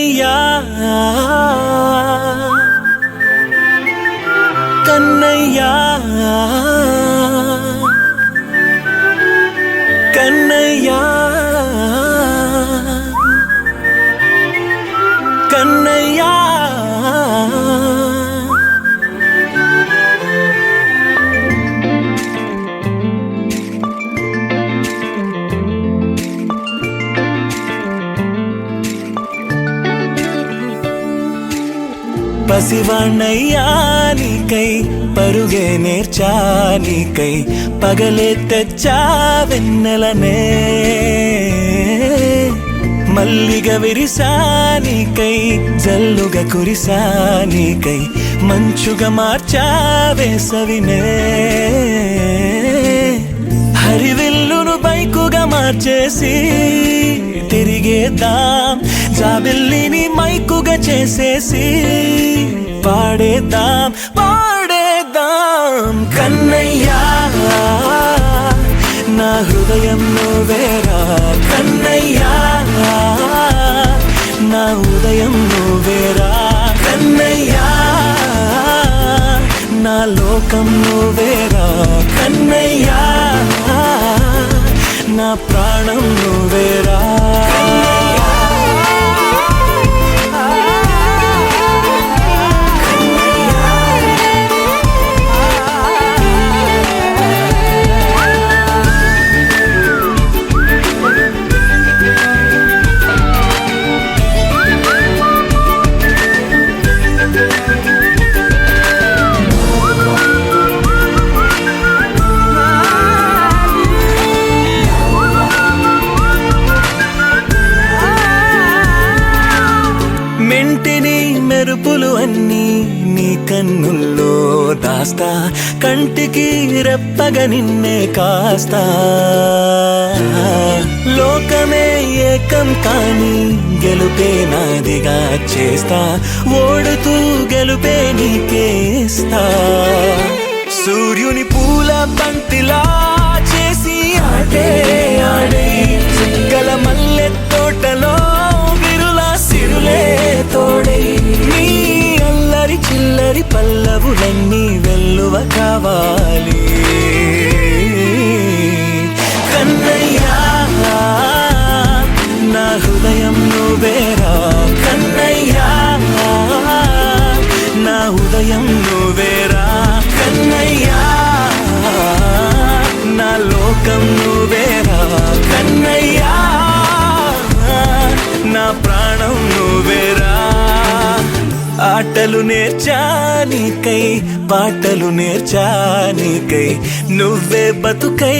కన్నయ్యా కన్నయ్యా కన్నయ్యా కన్నయ్యా పసివాణ్ణయ్యా నీకై పరుగే నేర్చా నీకై పగలే తెచ్చా వెన్నెలనే మల్లిగ విరిసా నీకై జల్లుగా కురిసా నీకై మంచుగా మార్చా వేసవినే హరివిల్లును బైకుగా మార్చేసి తిరిగేద్దాం జాబిల్లిని మైకుగా చేసేసి పాడేద్దాం పాడేద్దాం కన్నయ్యా నా హృదయం నువ్వేరా కన్నయ్యా నా ఉదయం నువ్వేరా కన్నయ్యా నా లోకం నువ్వేరా కన్నయ్యా నా ప్రాణం నువ్వేరా మెంటిని మెరుపులు అన్నీ నీ కన్నుల్లో దాస్తా కంటికి రెప్పగా నిన్నే కాస్తా లోకమే ఏకం కాని గెలుపే నాదిగా చేస్తా ఓడుతూ గెలుపే నీకేస్తా సూర్యుని పూల బంతిలా చేసి ఆడే ఆడే చుక్కల మల్లె తోటలో సిరులే తోడై నీ అల్లరి చిల్లరి పల్లవులన్నీ వెల్లువ కావాలి కన్నయ్యా నా హృదయం నువ్వేరా కన్నయ్యా నా ఉదయం నువ్వేరా కన్నయ్యా నా లోకం నువ్వేరా కన్నయ్యా నా ప్రాణం నువ్వేరా ఆటలు నేర్చా నీకై పాటలు నేర్చా నీకై నువ్వే బతుకై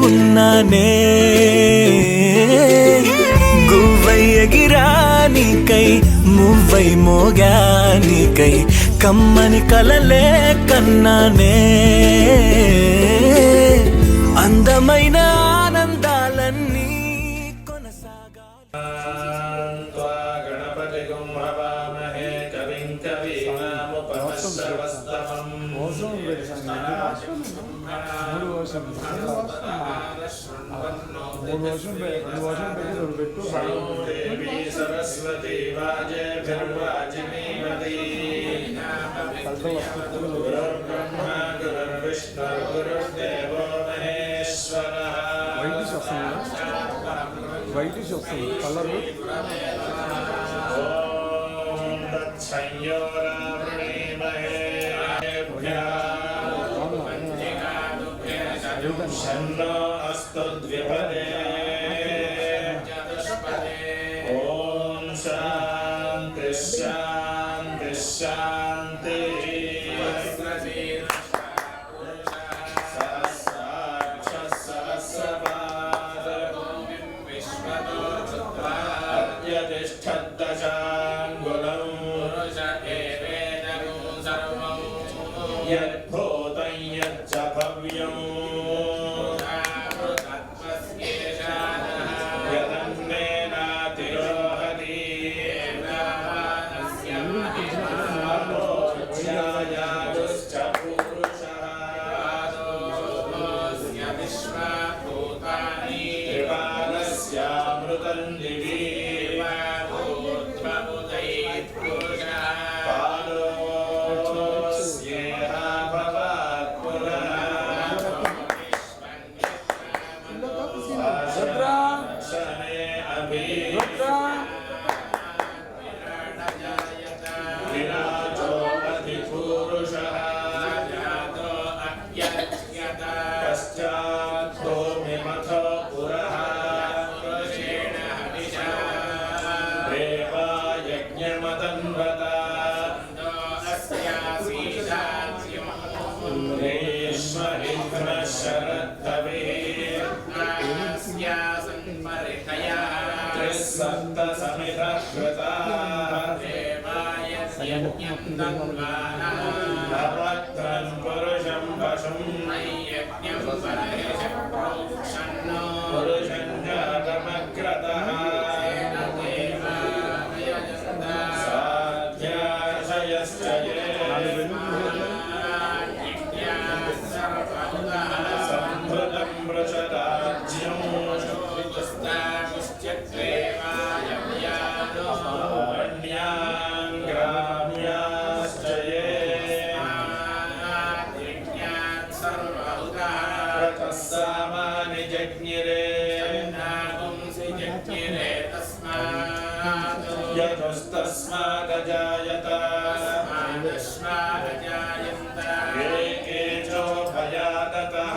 ఉన్నానే గువ్వై ఎగిరా నీకై మువ్వై మోగా నీకై కమ్మని కలలే కన్నానే అందమైన ఆనందాలన్నీ सरस्वती वाजे वाजिनीवती गुरुर्ब्रह्मा गुरुर्विष्णु गुरुर्देवो महेश्वरः వైటిష్ వస్తుంది కలర్ ఓం తత్సంయోరావృణీమహే షన్నో అస్తు ద్విపదే ఓం శాంతి శాంతి శాంతి यद्भूतं यच्च भव्यं यदन्नेनातिरोहति अलोच्यायाजुश्च पूरुषः त्रिपादस्यामृतं दिवि भवत्रं पुरुषं पशुं पुरुषं जातमग्रतः साध्याशयश्च ये संभृतं वृषदाज्यं अन्यान् ग्राम्याश्च ये रथः सामानि जज्ञिरे यतस्तस्मादजायत एकेचो भयादतः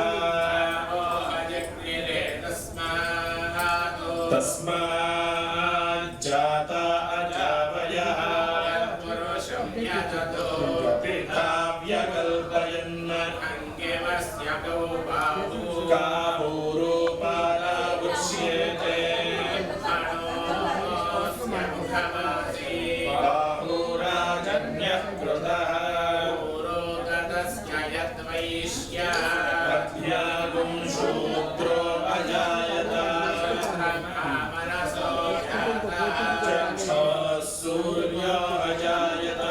तस्माज्जाता अजावयः पिता व्यकल्पयन् कापूरूपाला उच्येते बाहुराजन्यः कृतः अध्यागुं शूद्रो अजायत चक्षुः सूर्यो अजायत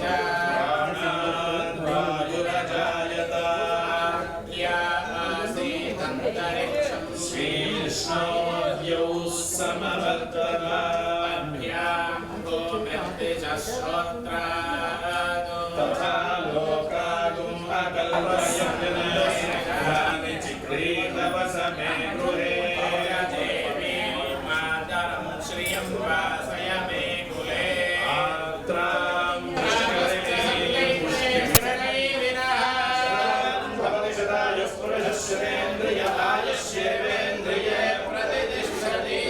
प्राणाद् वायुरजायत शीर्ष्णोऽद्यौ समवर्तत तथा लोकागुम् अकल्पयन् चिक्रीतवसमे गृहे आत्रां भवति शतायुः पुरुषः शतेन्द्रिय आयुष्येवेन्द्रिये प्रतिष्ठति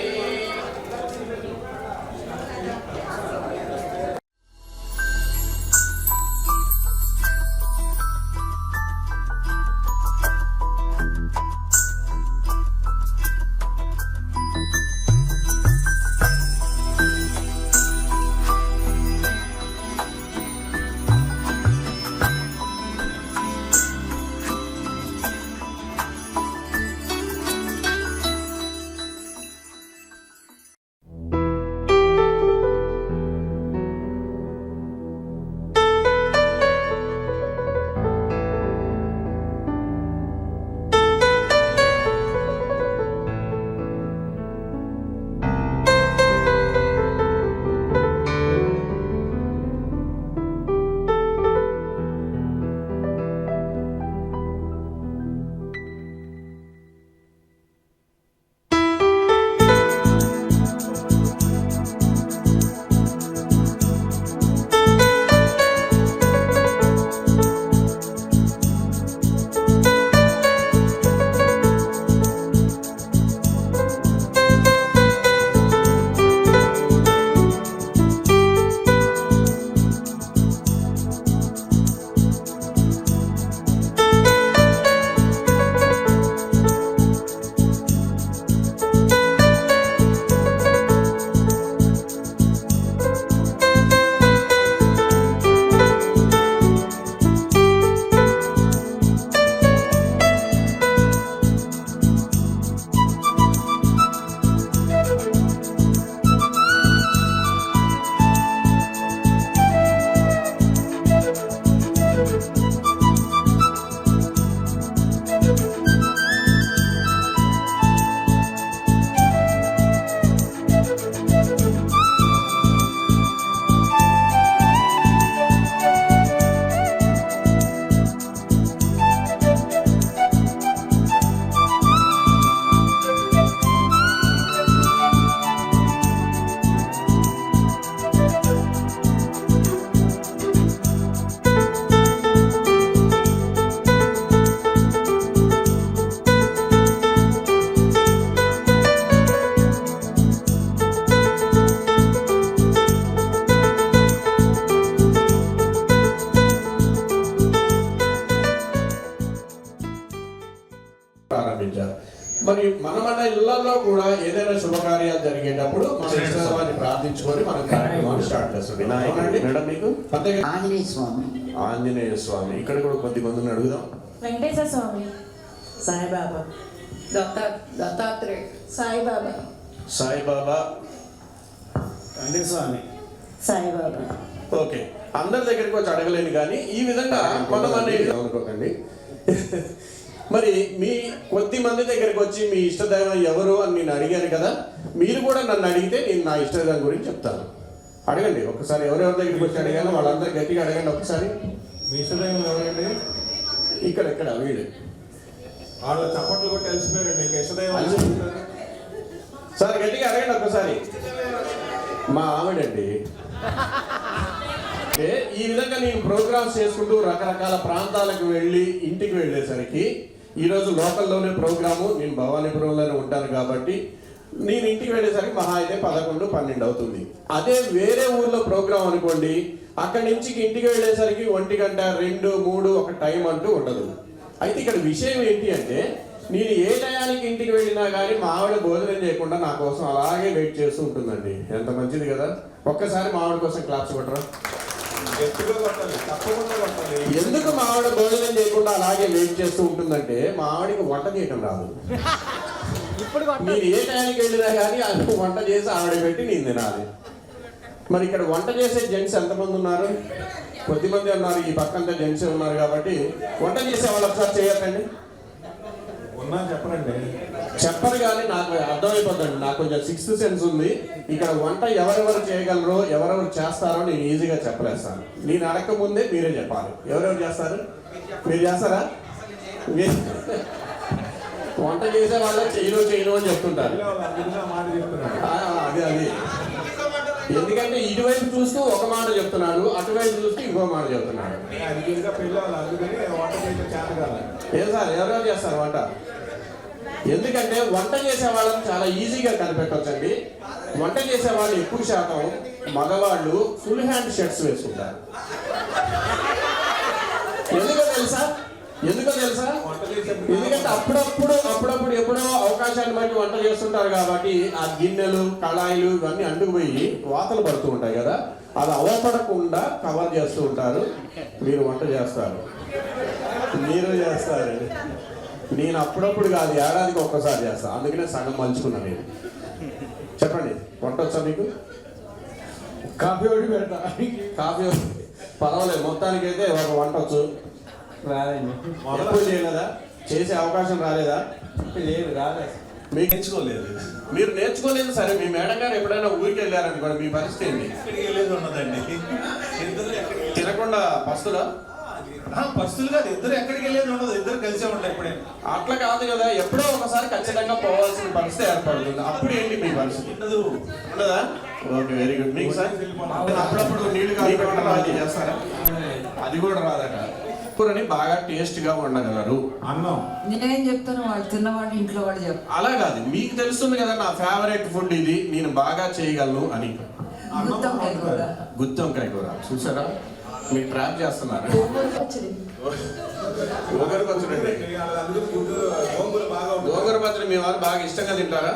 మరి మన ఇళ్లలో కూడా ఏదైనా శుభకార్యాలు జరిగేటప్పుడు మన ఇష్టదైవాన్ని ప్రార్థించుకొని మన కార్యక్రమాన్ని స్టార్ట్ చేస్తాం. అవునండి మేడం, మీకు అంతే కదా? ఆంజనేయ స్వామి, ఆంజనేయ స్వామి. ఇక్కడ కూడా కొద్ది మందిని అడుగుదాం. వెంకటేశ్వర స్వామి, సాయిబాబా, దత్తాత్రేయ, సాయిబాబా, సాయిబాబా, స్వామి, సాయిబాబా. ఓకే. అందరి దగ్గరికి వచ్చి అడగలేను కానీ ఈ విధంగా కొంతమంది అనుకోకండి. మరి మీ కొద్ది మంది దగ్గరికి వచ్చి మీ ఇష్టదైవం ఎవరు అని నేను అడిగాను కదా, మీరు కూడా నన్ను అడిగితే నేను నా ఇష్టదైవం గురించి చెప్తాను. అడగండి ఒకసారి, ఎవరెవరి దగ్గరికి వచ్చి అడిగాను వాళ్ళందరూ గట్టిగా అడగండి ఒకసారి. మీ ఇష్టదైవం ఎవరండి? ఇక్కడ వీడు వాళ్ళు చప్పట్లు కొట్టి తెలిసిపోయారండి. ఇంకా ఇష్టదైవం సార్ గట్టిగా అడగండి ఒకసారి. మా ఆవిడండి. ఈ విధంగా నేను ప్రోగ్రామ్స్ చేసుకుంటూ రకరకాల ప్రాంతాలకు వెళ్ళి ఇంటికి వెళ్ళేసరికి ఈరోజు లోకల్లోనే ప్రోగ్రాము, నేను భవానీపురంలోనే ఉంటాను కాబట్టి నేను ఇంటికి వెళ్ళేసరికి మహా అయితే 11, 12 అవుతుంది. అదే వేరే ఊర్లో ప్రోగ్రాం అనుకోండి, అక్కడి నుంచి ఇంటికి వెళ్ళేసరికి 1 గంట, 2, 3 ఒక టైం అంటూ ఉండదు. అయితే ఇక్కడ విషయం ఏంటి అంటే, నేను ఏ టయానికి ఇంటికి వెళ్ళినా కానీ మా ఆవిడ భోజనం చేయకుండా నా కోసం అలాగే వెయిట్ చేస్తూ ఉంటుందండి. ఎంత మంచిది కదా. ఒక్కసారి మా ఆవిడ కోసం క్లాప్స్ కొట్టరా. ఎందుకు మా ఆవిడ భోజనం చేయకుండా అలాగే వెయిట్ చేస్తూ ఉంటుందంటే, మా ఆవిడకి వంట చేయటం రాదు. మీరు ఏ టయానికి వెళ్ళినా కానీ అది వంట చేసి ఆవిడ పెట్టి నేను తినాలి. మరి ఇక్కడ వంట చేసే జెంట్స్ ఎంతమంది ఉన్నారు? కొద్దిమంది ఉన్నారు, ఈ పక్కంతా జెంట్స్ ఉన్నారు కాబట్టి వంట చేసే వాళ్ళు ఒకసారి చేయకండి. చెప్పరు కానీ నాకు అర్థమైపోతుంది. నాకు కొంచెం 6th సెన్స్ ఉంది. ఇక్కడ వంట ఎవరెవరు చేయగలరో, ఎవరెవరు చేస్తారో నేను ఈజీగా చెప్పలేస్తాను. నేను అడగక ముందే మీరే చెప్పాలి. ఎవరెవరు చేస్తారు? మీరు చేస్తారా? వంట చేసే వాళ్ళ చేయను అని చెప్తుంటారు. అది ఎందుకంటే ఇటువైపు చూస్తూ ఒక మాట చెప్తున్నాడు, అటువైపు చూస్తూ ఇంకో మాట చెప్తున్నాడు. ఏం సార్ ఎవరెవరు చేస్తారు వంట? ఎందుకంటే వంట చేసే వాళ్ళని చాలా ఈజీగా కనిపెట్టవచ్చండి. వంట చేసే వాళ్ళు ఎక్కువ శాతం మగవాళ్ళు ఫుల్ హ్యాండ్ షర్ట్స్ వేసుకుంటారు. ఎందుకో తెలుసా? ఎందుకంటే అప్పుడప్పుడు ఎప్పుడో అవకాశాన్ని బట్టి వంట చేస్తుంటారు కాబట్టి ఆ గిన్నెలు, కళాయిలు ఇవన్నీ అంటుకుపోయి వాతలు పడుతూ ఉంటాయి కదా, అది అవపడకుండా కవర్ చేస్తూ ఉంటారు. మీరు వంట చేస్తారు. నేను అప్పుడప్పుడు కాదు, ఏడాదికి ఒక్కసారి చేస్తాను. అందుకనే సగం మలుచుకున్నాను నేను. చెప్పండి, వంట వచ్చా మీకు? కాఫీ ఒకటి పెడతా. కాఫీ పర్వాలేదు, మొత్తానికైతే ఒక వంట వచ్చు. రాదండి. ఎప్పుడు చేయలేదా? చేసే అవకాశం రాలేదా? లేదు, రాలేదు. మీకు నేర్చుకోలేదు. మీరు నేర్చుకోలేదు సరే. మీ మేడం గారు ఎప్పుడైనా ఊరికి వెళ్ళారనుకోండి, మీ పరిస్థితి ఏంటి? తినకుండా పస్తులా? పస్తులు కాదు, ఇద్దరు ఎక్కడికి వెళ్ళేది ఉండదు. ఇద్దరు కలిసే ఉంటాయి. ఎప్పుడే అట్లా కాదు కదా, ఎప్పుడో ఒకసారి ఖచ్చితంగా పోవాల్సిన పరిస్థితి ఏర్పడుతుంది. అప్పుడు ఏంటి మీ పరిస్థితి? ఉండదా? Okay, very good. మీకు సార్ అప్పుడప్పుడు నీళ్లు కాదు చేస్తారా? అది కూడా రాదట. కూరని బాగా టేస్ట్ గా వండగలరు. అన్నం నేనేం చెప్తాను, వాళ్ళు తిన్నవాళ్ళు ఇంట్లో వాళ్ళు చెప్తారు. అలా కాదు, మీకు తెలుస్తుంది కదా నా ఫేవరెట్ ఫుడ్ ఇది, నేను బాగా చేయగలను అని. గుత్తొంకాయ కూర చూసారా? మీరు ట్రాప్ చేస్తున్నారు. గోంగూర పచ్చడి. గోంగూర పచ్చడి మీ వారు బాగా ఇష్టంగా తింటారా?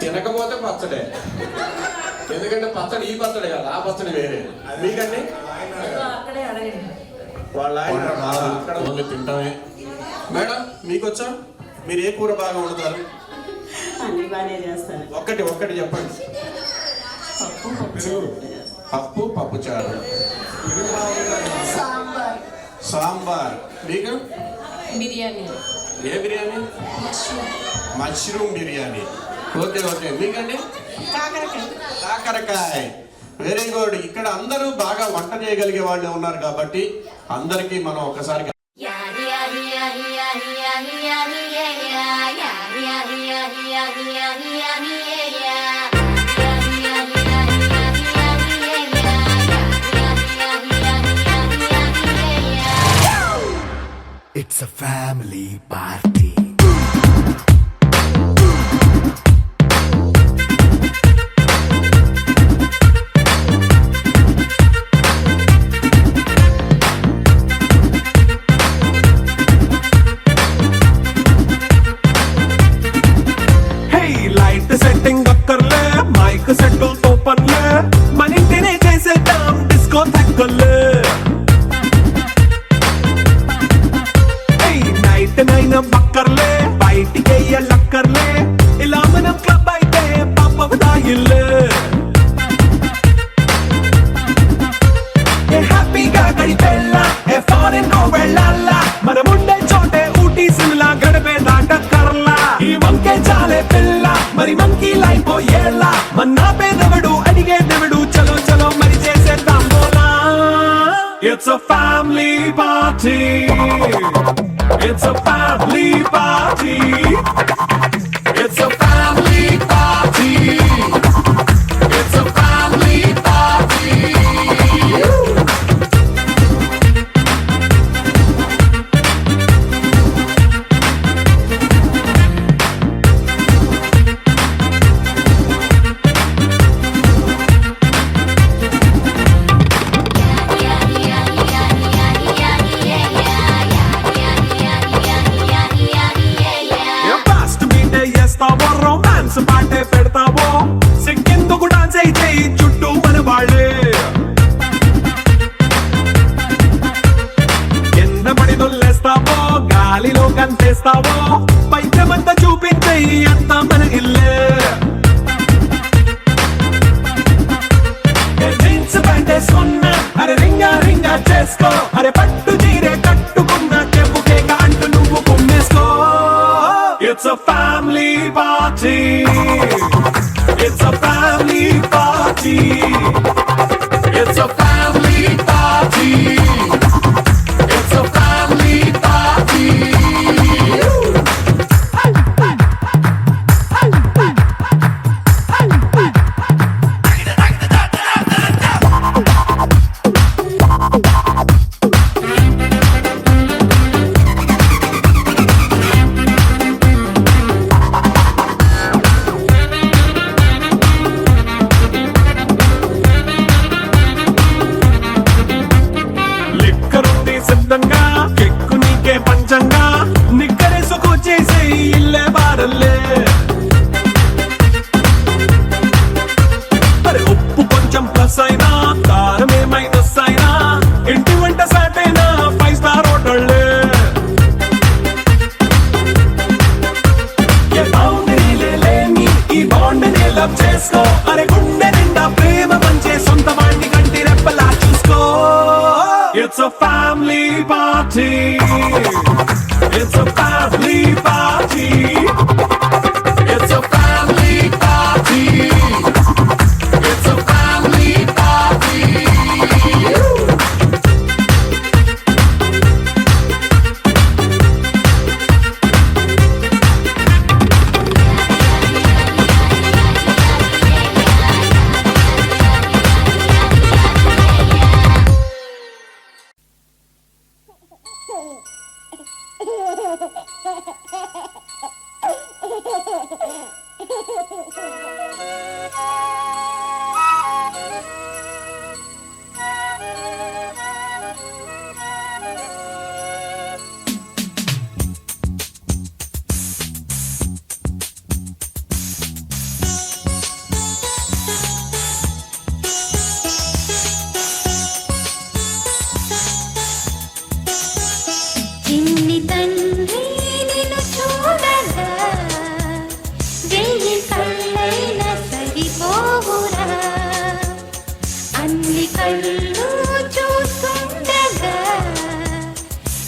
తినకపోతే పచ్చడే. ఎందుకంటే పచ్చడి ఈ పచ్చడి కాదు, ఆ పచ్చడి వేరే. మీకండి అక్కడే అడగండి. వాళ్ళ అక్కడ ఓన్లీ తింటామే. మేడం మీకు వచ్చా? మీరు ఏ కూర బాగా వండుతారు? అన్ని బాగానే చేస్తాను. ఒక్కటి చెప్పండి. పప్పు, పప్పు చారు, సాంబార్. మీకు? బిర్యానీ. ఏ బిర్యానీ? మష్రూమ్ బిర్యానీ. ఓకే. మీకండి? కాకరకాయ. Very good. ఇక్కడ అందరూ బాగా వంట చేయగలిగే వాళ్ళు ఉన్నారు కాబట్టి అందరికీ మనం ఒకసారి It's a family party. It's a family party. It's a family party. It's a family party. It's a family party. Fast మీటే చేస్తావో రొమాన్స్ పాటే పెడతావో సిక్కిందుకు డాన్స్ అయితే చుట్టూ మన వాళ్ళే కింద పడి దొల్లేస్తావో గాలిలో కంటేస్తావో పైకమంతా చూపించే అంతా మన ఇల్లే జీన్స్ ప్యాంట్ వేసుకున్నా అరే రింగా రింగా చేసుకో అరే పట్టు చీరే కట్టుకున్నా చెప్పు కేక అంటూ నువ్వు కుమ్మేసుకో It's a family party. It's a family party. It's a family party. It's a family party. లిక్కరుంది సిద్ధంగా కెక్కు నీకే పంచంగా నిక్కరేసుకు చేసే ఇల్లే బారల్లే అరే ఉప్పు కొంచెం ప్లస్ అయినా కారమే మైనస్ అయినా ఇంటి వంట సాటైనా 5 స్టార్ హోటళ్ళే ఏ బౌండరీలే లేని ఈ బాండ్ని లవ్ చేసుకో అరే గుండె నిండా ప్రేమ పంచే సొంత వాణ్ణి కంటి రెప్పలా చూసుకో It's a family party. It's a family party. It's a family party. It's a family party. చిన్ని తండ్రి నిన్ను చూడగా వెయ్యి కళ్ళైన సరిపోవురా అన్ని కళ్ళు చూస్తుండగా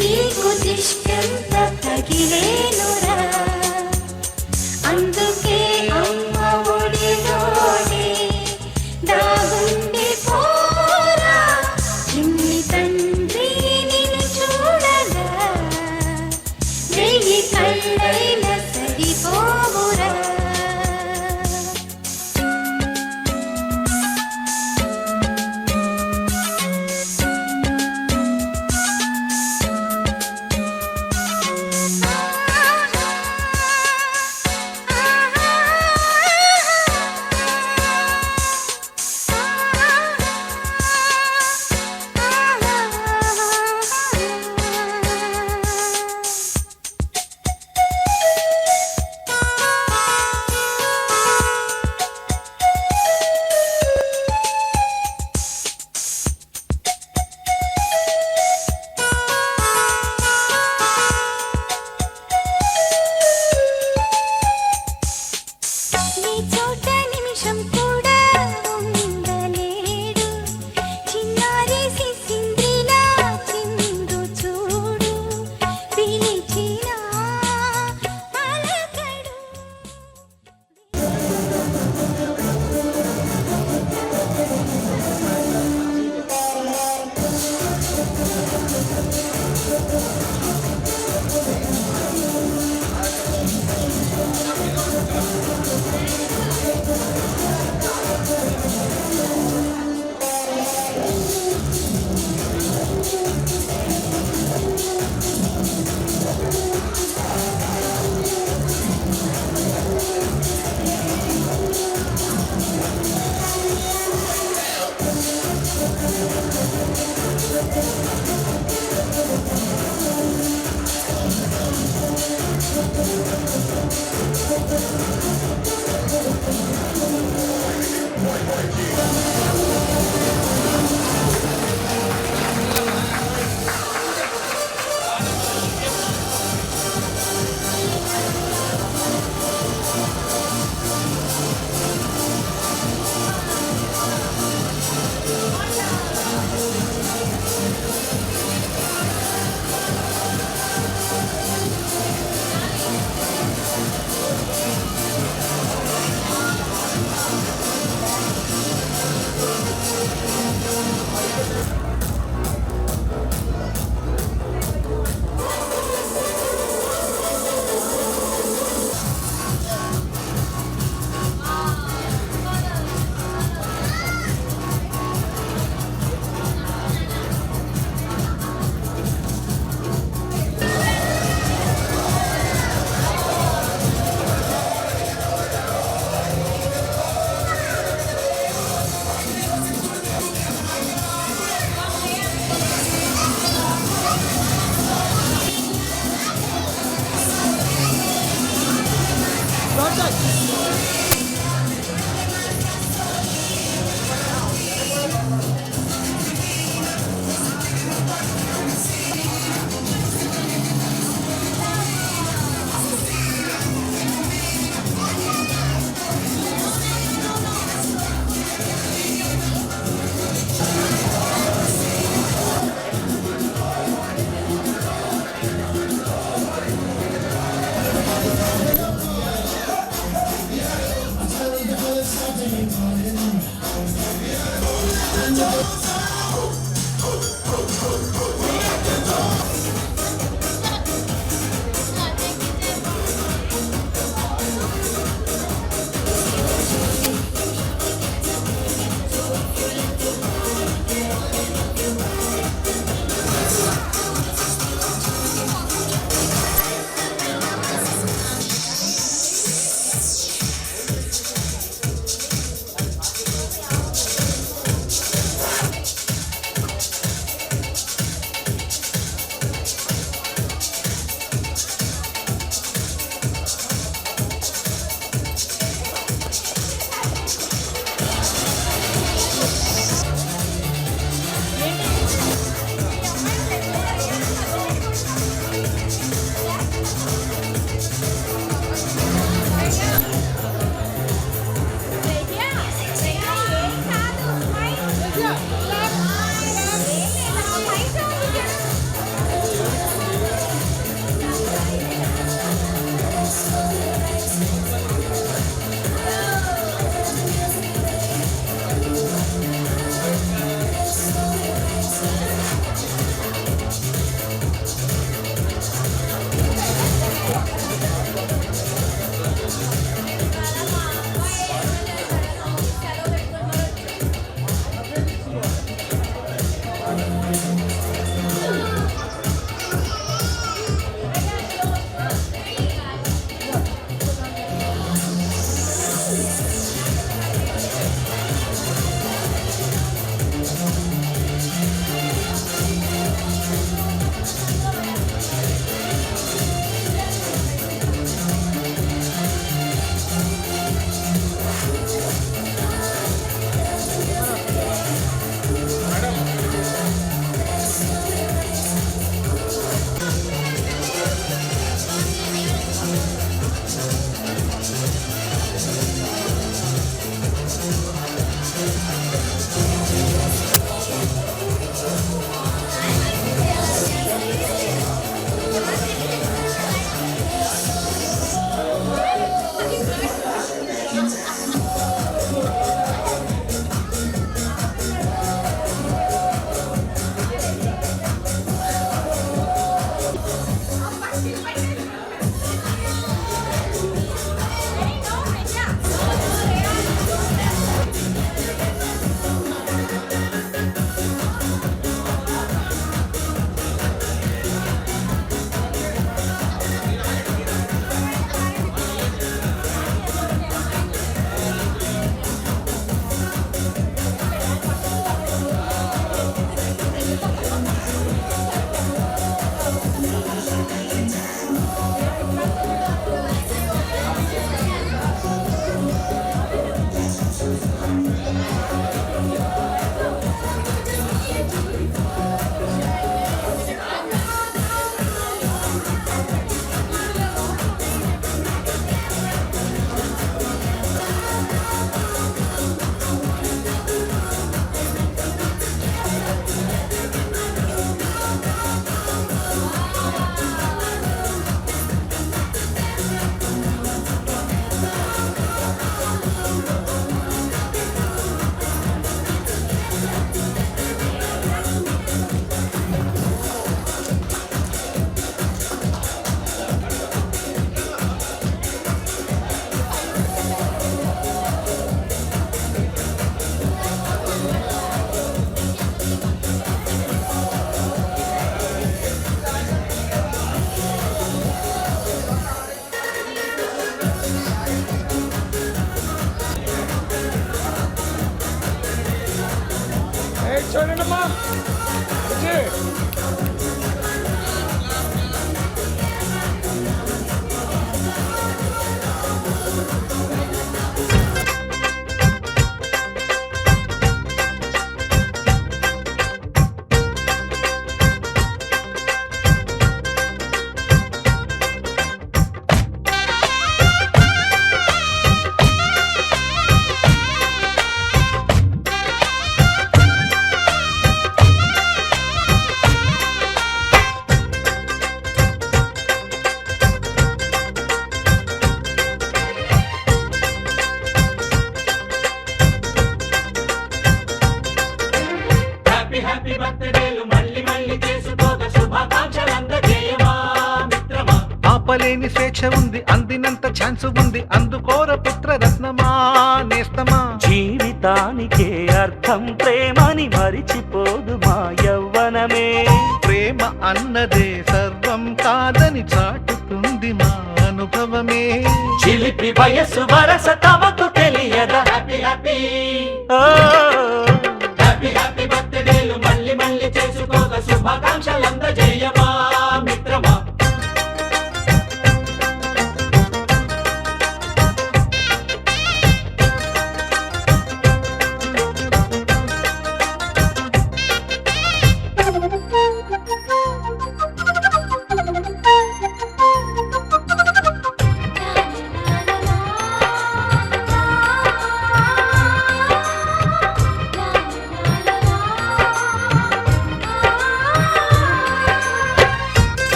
నీకు దిష్టంత తగిలేనురా అందుకే అమ్మ ఒడిలోనే దాగుండి పోరా చిన్ని తండ్రి నిన్ను చూడగా వెయ్యి కళ్ళైన సరిపోవురా చూడండమ్మా హ్యాపీ బర్త్డేలు మళ్ళీ మళ్ళీ చేసుకోక శుభాకాంక్షలందజేయమా మిత్రమా. ఆపలేని స్వేచ్ఛ ఉంది, అందినంత ఛాన్స్ ఉంది, అందుకోర పుత్ర రత్నమా నేస్తమా. జీవితానికే అర్థం ప్రేమని మరిచిపోదు మా యవ్వనమే. ప్రేమ అన్నదే సర్వం కాదని చాటుతుంది మా అనుభవమే. చిలిపి వయసు వరస తమకు తెలియదా. హ్యాపీ హ్యాపీ ఓ, హ్యాపీ హ్యాపీ బర్త్డేలు మళ్ళీ మళ్ళీ చేసుకోక శుభాకాంక్షలందజేయమా మిత్రమా.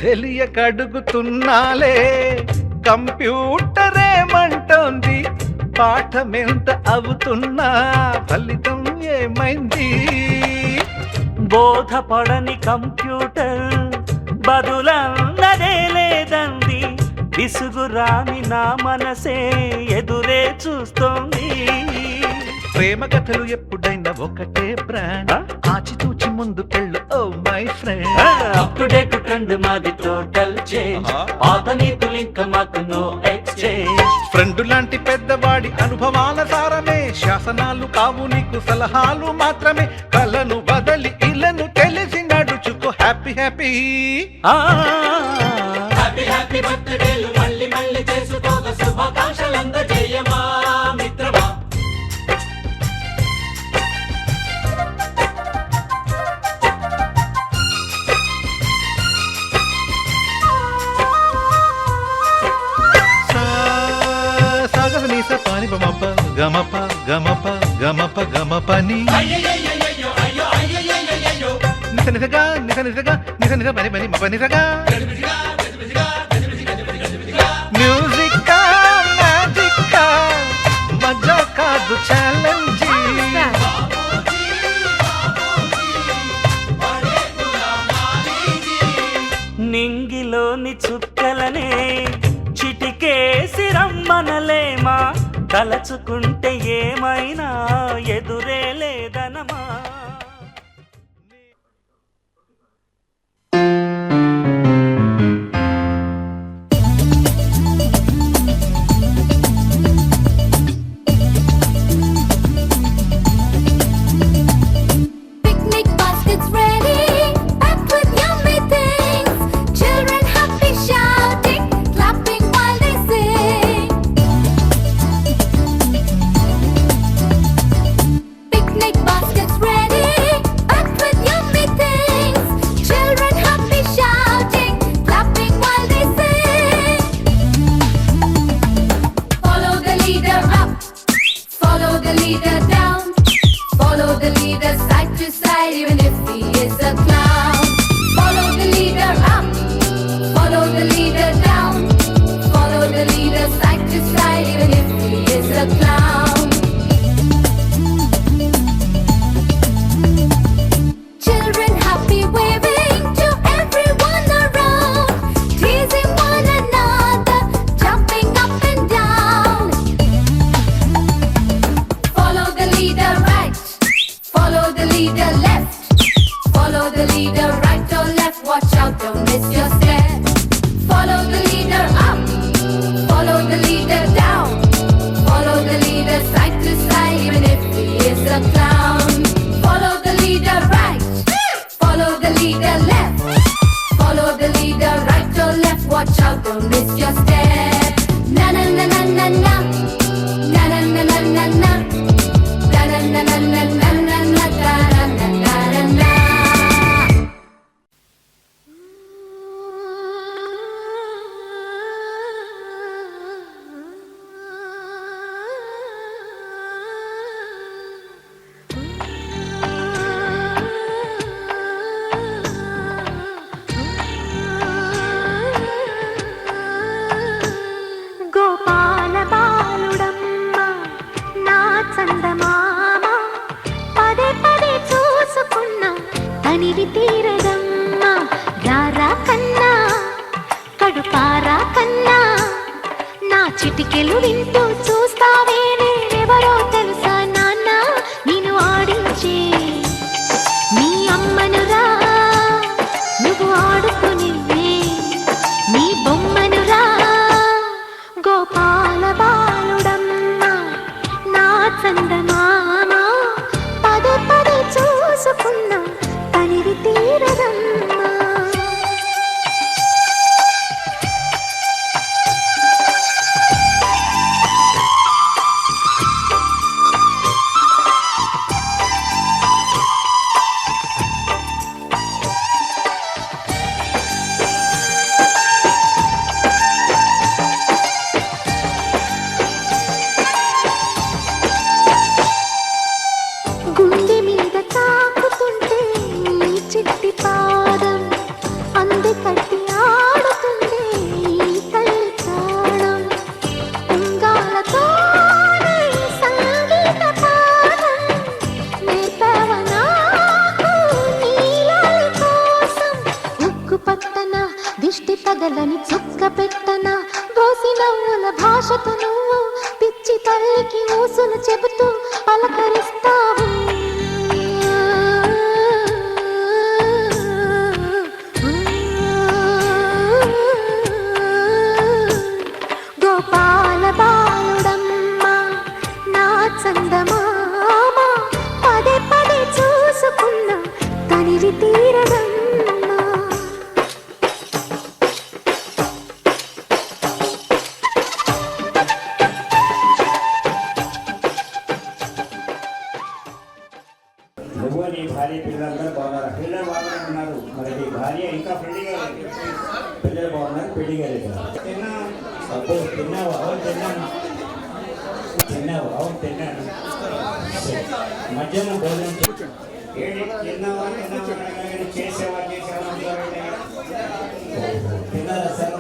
తెలియకడుగుతున్నాలే కంప్యూటరేమంటోంది, పాఠమెంత అవుతున్నా ఫలితం ఏమైంది. బోధపడని కంప్యూటర్ బదులన్నదే లేదంది. విసుగురాని నా మనసే ఎదురే చూస్తోంది. ప్రేమ కథలు ఎప్పుడైనా ఒకటే బ్రాండ్, ఆచితూచి ముందుకెళ్ళు oh my friend. Up to date trend మాది టోటల్ చేంజ్. పాత నీతులు ఇంకా మాకు నో ఎక్స్చేంజ్. ఫ్రెండ్ లాంటి పెద్దవాడి అనుభవాల సారమే, శాసనాలు కావు నీకు సలహాలు మాత్రమే. కలను బదలి ఇలను తెలిసి నడుచుకో హ్యాపీ హ్యాపీ. హ్యాపీ హ్యాపీ బర్త్డేలు మళ్ళీ మళ్ళీ చేసుకోక శుభాకాంక్షలందజేయమా మిత్రమా. సాగర నీస పాని బమప గమప గమప గమప గమపని నిస నిసగా నిస నిసగా నిస నిస పని పని మప నిసగా. మ్యూజిక్ మ్యాజిక్ మజా కాదు ఛాలెంజ్. నింగిలోని చుక్కలనే చిటికేసి రమ్మనలేమా. తలచుకుంటే ఏమైనా ఎదురే లేదనమా. Picnic baskets ready, packed with yummy things. Children happy shouting, clapping while they sing. Picnic baskets ready, packed with yummy things. Children happy shouting, clapping while they sing. Follow the leader up, follow the leader down. Follow the leader side to side, even if he is a clown. Follow the leader up, follow the leader down. Follow the leader side to side, even if he is a clown. Children happy waving to everyone around, teasing one another, jumping up and down. Follow the leader right, follow the leader left, follow the leader right or left, watch out, don't miss your step. Follow the leader up, follow the leader down, follow the leader side to side, even if he is a clown. Follow the leader right, follow the leader left, follow the leader right or left, watch out, don't miss your step. Na na na na na na, na na na na na na. Na na na na na na na na, da na na na na na. ఆజ్ఞలు వింటూ చూస్తావే నేనెవరో తెలుసా నాన్న నిన్ను ఆడించే నీ అమ్మనురా నువ్వు ఆడుకునివే నీ బొమ్మనురా గోపాల బాలుడమ్మ నా చందమామ పదే పదే చూసుకున్నా తనివి తీరదమ్మా గుండె మీద తాకుతుంటే నీ చిట్టి పాదం అంది కట్టి ఆడుతుంటే నీ తల్లి తాళం ఉంగాలతోనే సంగీత పాఠం నేర్పవ నాకు నీలాలి కోసం ఉక్కు పట్టన దిష్టి తగలని చుక్క పెట్టన దోసి నవ్వుల భాషతో నువ్వు పిచ్చి తల్లికి ఊసులు చెబుతూ పలకరిస్తావు గోపాల బాలుడమ్మ నా చందమామ పదే పదే చూసుకున్నా తనివి తీరదమ్మా నువ్వు నీ భార్య పిల్లలందరూ బాగున్నారు. పిల్లలు బాగానే ఉన్నారు. మరి నీ భార్య ఇంకా పెళ్లి కాలేదు. పిల్లలు బాగున్నారు, పెళ్లి కాలేదు. అబ్బో తిన్నావు? అవును తిన్నాను. తిన్నావు? అవును తిన్నాను. మధ్యాహ్నం భోజనం ఏంటి తిన్నావా? చేసేవా తిన్నారా సార్?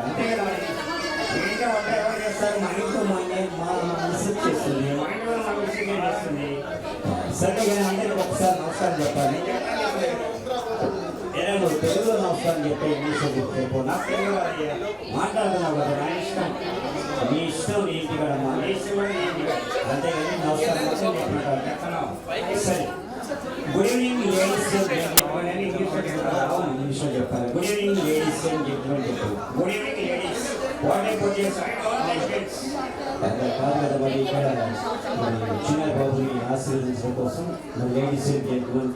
అంతే కదా మరి. ఏంటో ఒకటి ఎవరు చేస్తారు? మా ఇంట్లో మా మనసు చేస్తుంది, మా ఇంట్లో మా విషయం చేస్తుంది. సరే కానీ అందరికి ఒకసారి నమస్కారం చెప్పాలి. ఏదో నువ్వు తెలుగులో నమస్కారం చెప్పే ఇంగ్లీష్లో చెప్పు. నాకు తెలుగు మాట్లాడుతున్నావు కదా, నా ఇష్టం. నీ ఇష్టం నీ ఇంటి కదమ్మా, నీ ఇష్టం నీ ఇంటి కదా. అంతేగాని నమస్కారం చెప్పినట్టు చెప్తున్నావు. సరే గుడ్ ఈవినింగ్ లేడీస్ అని ఇంగ్లీష్లో చెప్తారా? ఇంగ్లీష్లో చెప్పాలి. గుడ్ ఈవినింగ్ లేడీస్ అని చెప్పమని చెప్పు. గుడ్ ఈవినింగ్ లేడీస్ వాట్ కాదు కదా మరి. ఇక్కడ చిన్న బాబుని ఆశీర్వదించడం కోసం మన లేడీస్ అండ్ జెంట్మెన్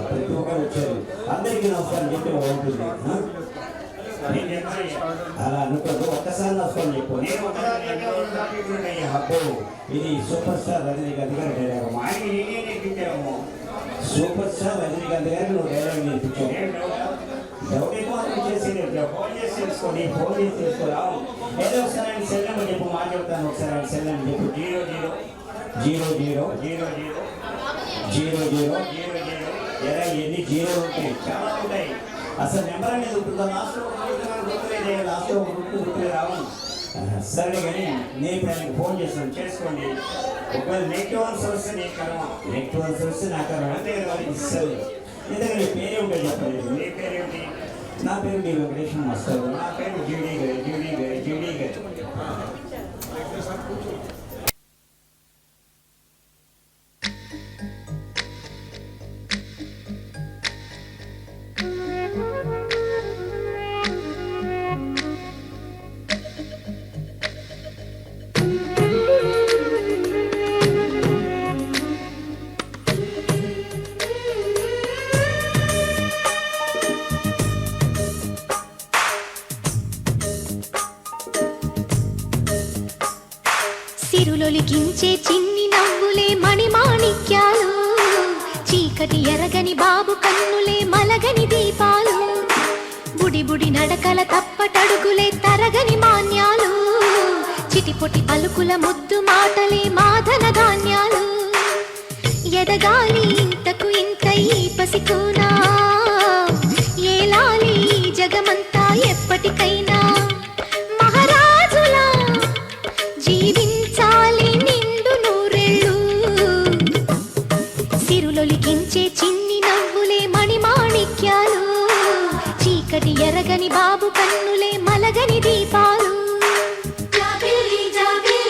ప్రతి ఒక్కరు వచ్చారు. అందరికీ నమస్కారం చెప్పి బాగుంటుంది. అలా అనుకోదు, ఒక్కసారి నమస్కారం చెప్పు. అబ్బో ఇది సూపర్ స్టార్ రజనీకాంత్ గారు డైలాగ్. మా ఆయన నేనే నేర్పించాము. సూపర్ స్టార్ రజనీకాంత్ గారికి నువ్వు డైలాగ్ నేర్పించావు. డౌటేమో అది చేసి ఫోన్ చేసి తెలుసుకోండి, ఫోన్ చేసి తెలుసుకోరావు. ఏదో ఒకసారి ఆయన సెల్ నెంబర్ చెప్పు, మాట్లాడతాను. ఒకసారి ఆయన సెల్ నెంబర్ చెప్పు. 0000000000. ఎన్ని జీరోలు ఉంటాయి? చాలా ఉంటాయి. అసలు నెంబర్ అనేది ఉంటుందా? లాస్ట్లో గుర్తులేదు, లాస్ట్లో గుర్తులే రావాలి. సరే కానీ నేను ఇప్పుడు ఆయనకు ఫోన్ చేస్తాను, చేసుకోండి. ఒకవేళ నెగిటివ్ ఆన్సర్ వస్తే నేను కర్మ, నెగిటివ్ ఆన్సర్ వస్తే నా కర్మ. అంతే కదా వాళ్ళకి ఇస్తుంది. ఎందుకంటే నీ పేరేమిటో చెప్పలేదు. నీ పేరేమిటి? నా పేరు డి వెంకటేశ్వర మాస్టర్. నా పేరు జీడీ గారి. సిరులొలికించే చిన్ని నవ్వులే మణిమాణిక్యాలు చీకటి ఎరగని బాబు కన్నులే మలగని దీపాలు బుడి బుడి నడకల తప్పటడుగులే తరగని మాన్యాలు చిటిపొటి పలుకుల ముద్దు మాటలే మాధన ధాన్యాలు ఎదగాలి ఇంతకు ఇంత ఈ పసికోనా ఏలాలి జగమంతా ఎప్పటికైనా మహారాజులా జీవించాలి నిండు నూరేళ్ళు సిరులొలికించే చిన్ని నవ్వులే మణిమాణిక్యాలు చీకటి ఎరగని బాబు కన్నులే మలగని దీపాలు జాబిల్లి జాబిల్లి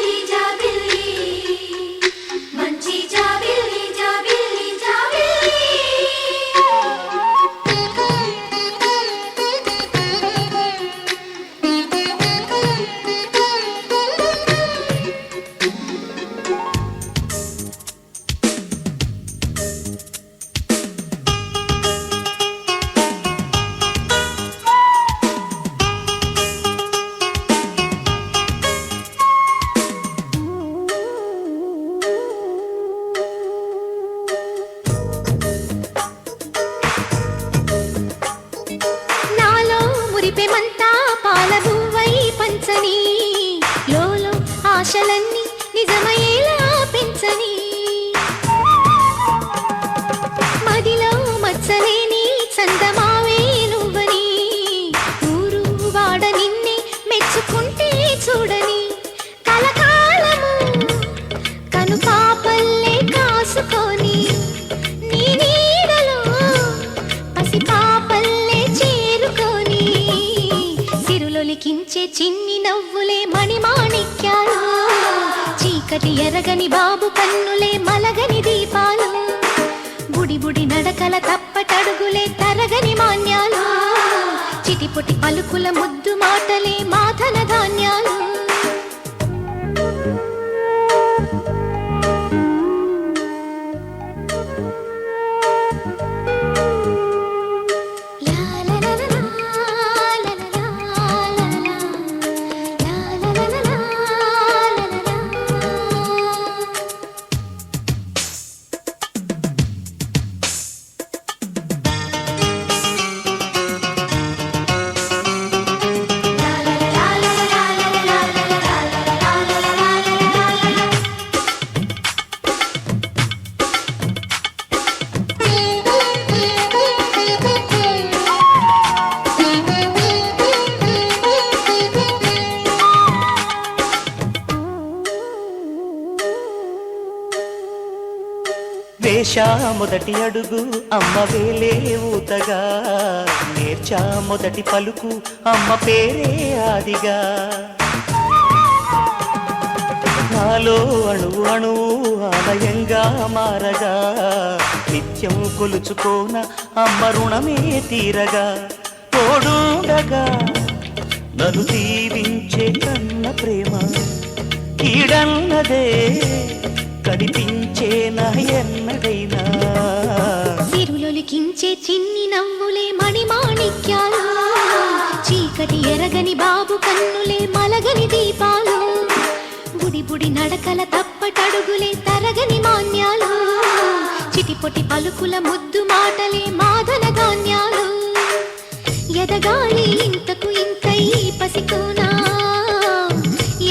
ఆశలన్నీ నిజమయ్యేలా పెంచని మదిలో మచ్చలేని చందమావే నువ్వని ఊరు వాడ నిన్నే మెచ్చుకుంటే చూడని కలకాలము కను పాపల్లే కాసుకొని నీ నీడలో పసి పాపల్లే చేరుకొని సిరులొలికించే చిన్ని నవ్వులే మణిమాణిక్యాలు చీకటి ఎరగని బాబు కన్నులే మలగని దీపాలు బుడి బుడి నడకల తప్పటడుగులే తరగని మాన్యాలు చిటిపొటి పలుకుల ముద్దు మాటలే మాధన ధాన్యాలు వేశా మొదటి అడుగు అమ్మ వేలే ఊతగా నేర్చా మొదటి పలుకు అమ్మ పేరే ఆదిగా నాలో అణువు అణువు ఆలయంగా మారగా నిత్యం కొలుచుకోన అమ్మ రుణమే తీరగా తోడుండగా నన్ను దీవించే కన్న ప్రేమ కీడన్నదే కనిపించే నా ఎన్నడైనా సిరులొలికించే చిన్ని నవ్వులే మణిమాణిక్యాలు చీకటి ఎరగని బాబు కన్నులే మలగని దీపాలు బుడి బుడి నడకల తప్పటడుగులే తరగని మాన్యాలు చిటిపొటి పలుకుల ముద్దు మాటలే మాధన ధాన్యాలు ఎదగాలి ఇంతకు ఇంతై పసికోనా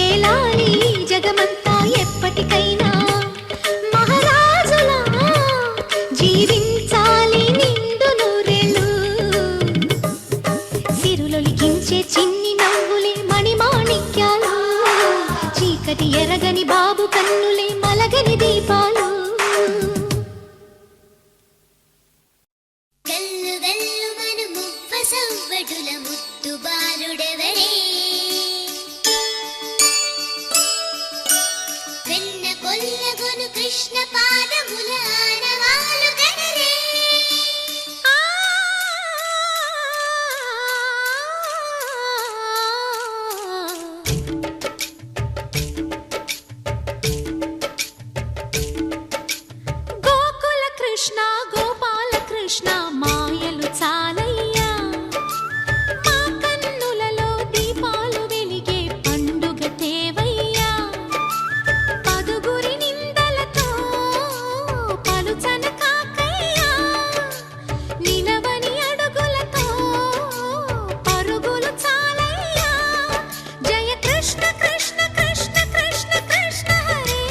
ఏలాలి జగమంతా ఎప్పటికైనా మహారాజులా జీవించాలి నిండు నూరేళ్ళు సిరులొలికించే చిన్ని నవ్వులే మణిమాణిక్యాలు చీకటి ఎరగని బాబు కన్నులే మలగని దీపాలు గల్లు గల్లు మను మువ్వ సవ్వడుల ముత్తు బాలుడెవరే వెన్న కొల్లగొను కృష్ణ పాదముల ఆనవాలు గనరే గోకుల కృష్ణ గోపాల కృష్ణ మాయలు చాలయ్యా మా కన్నులలో దీపాలు వెలిగే పండుగ తేవయ్యా పదుగురి నిందలతో పలుచన కాకయ్యా నిలవని అడుగులతో పరుగులు చాలయ్యా జయ కృష్ణ కృష్ణ కృష్ణ కృష్ణ కృష్ణ హరే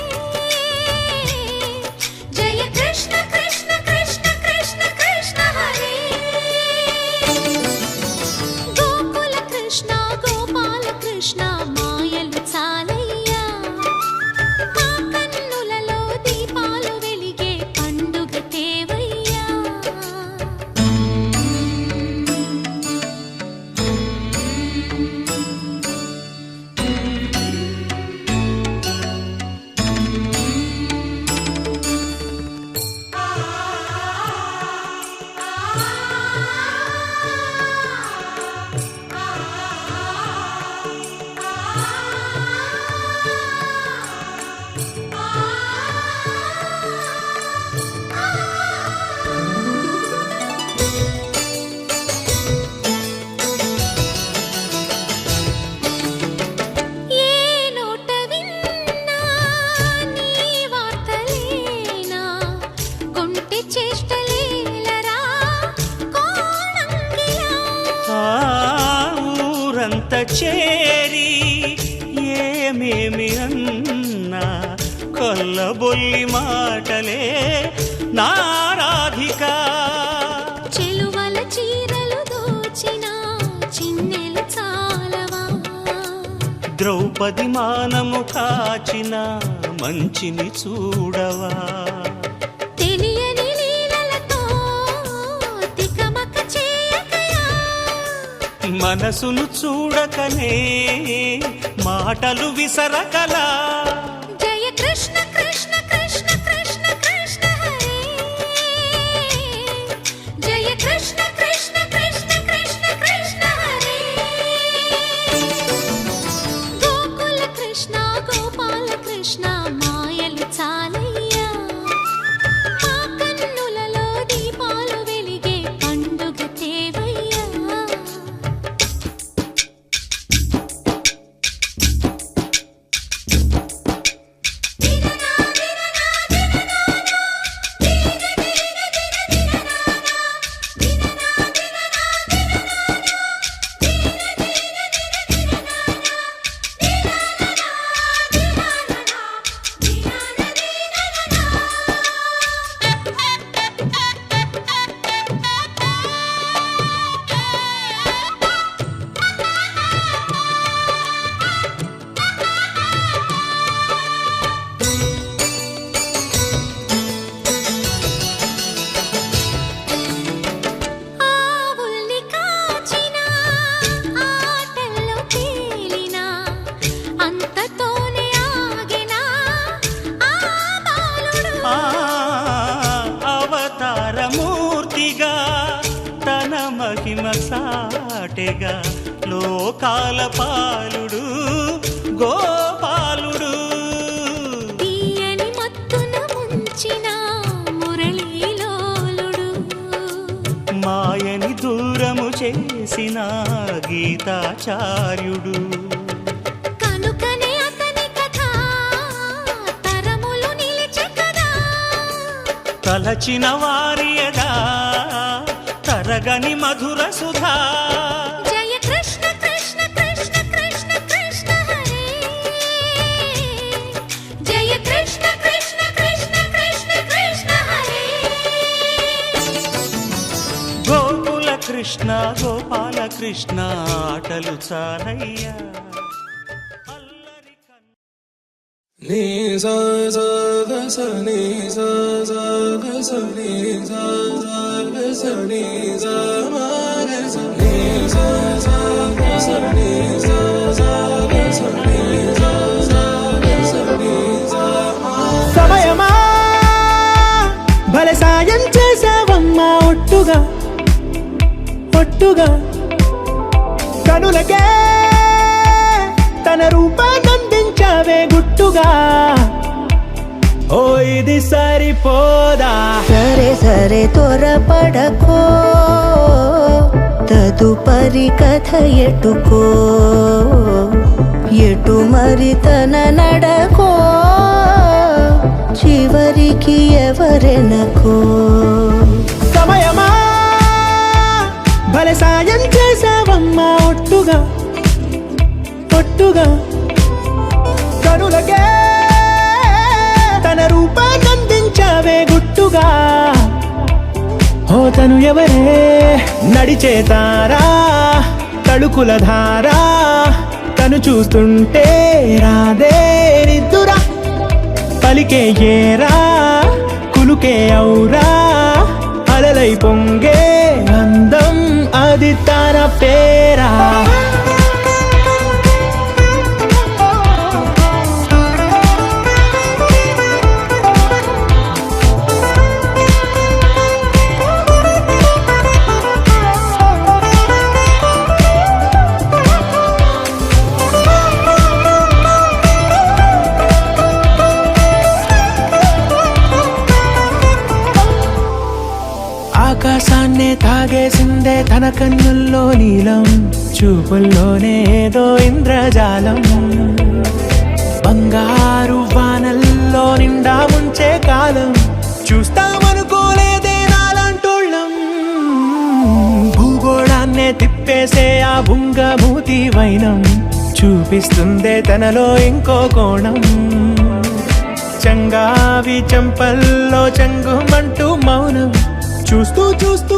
జయ కృష్ణ కృష్ణ కృష్ణ కృష్ణ కృష్ణ హరే గోకుల కృష్ణ గోపాల కృష్ణ మాయలు చాలయ్యా మా కన్నులలో దీపాలు వెలిగే పండుగ తేవయ్యా ఏ నోట విన్నా నీ వార్తలేనా కొంటె చేష్టలేలరా కోణంగిలా ఆ ఊరంత చేరి ఏమేమి అన్న కొల్లబొల్లి మాటలే నారాధిక చెలువల చీరలు దోచిన చిన్నెలు చాలవా ద్రౌపది మానము కాచిన మంచిని చూడవా తెలియని లీలలతో తికమక చేయకయా మనసును చూడకనే మాటలు విసరకలా జయ కృష్ణ కృష్ణ కృష్ణ కృష్ణ కృష్ణ హరే జయ కృష్ణ కృష్ణ కృష్ణ కృష్ణ కృష్ణ హరే గోకుల కృష్ణ గోపాల కృష్ణ మాయలు చాలయ్యా మా కన్నులలో దీపాలు వెలిగే పండుగ తేవయ్యా ఆవుల్ని కాచిన ఆటల్లో తేలిన అంతతోనే ఆగిన ఆ బాలుడు అవతారమూర్తిగా తన మహిమ సాటెగా లోకాల పాలుడు గోపాలుడు తీయని మత్తున ముంచిన మురళీలోలుడు మాయని దూరము చేసిన గీతాచార్యుడు కనుకనే అతని కథ తరములు నిలిచే కదా తలచిన వారియదా తరగని మధుర సుధా జయ కృష్ణ కృష్ణ కృష్ణ కృష్ణ కృష్ణ హరే జయ కృష్ణ కృష్ణ కృష్ణ కృష్ణ కృష్ణ హరే గోకుల కృష్ణ గోపాల కృష్ణ ఆటలు చాలయ్యా నీ సా సా గ స నీ సా సా గ స నీ సా సా గ స నీ సా మా గ స నీ సా సా గ స నీ సా సా గ స నీ సా సా గ స నీ సా మా సమయమా భలే సాయం చేసావమ్మా ఒట్టుగా ఒట్టుగా కనులకే తన రూపాన్నందించావే గుట్టుగా ఓ ఇది సరిపోదా సరే సరే త్వరపడకో తదుపరి కథ ఎటుకో ఎటు మరి తన నడకో చివరికి ఎవరెనకో సమయమా భలే సాయం చేసావమ్మా ఒట్టుగా ఒట్టుగా కనులకే తన రూపాన్నందించావే గుట్టుగా ఓ తను ఎవరే నడిచే తారా తళుకుల ధారా తను చూస్తుంటే రాదే నిద్దురా పలికే ఏరా కులుకే ఔరా అలలై పొంగే అందం అది తన పేరా ఆకాశాన్నే తాగేసిందే తన కన్నుల్లో నీలం చూపుల్లోనే ఏదో ఇంద్రజాలం బంగారు వానల్లో నిండా ముంచే కాలం చూస్తామనుకోలేదే నాలంటోళ్ళం భూగోళాన్నే తిప్పేసే ఆ బుంగమూతి వైనం చూపిస్తుందే తనలో ఇంకో కోణం చంగావి చెంపల్లో చంగుమంటూ మౌనం చూస్తూ చూస్తూ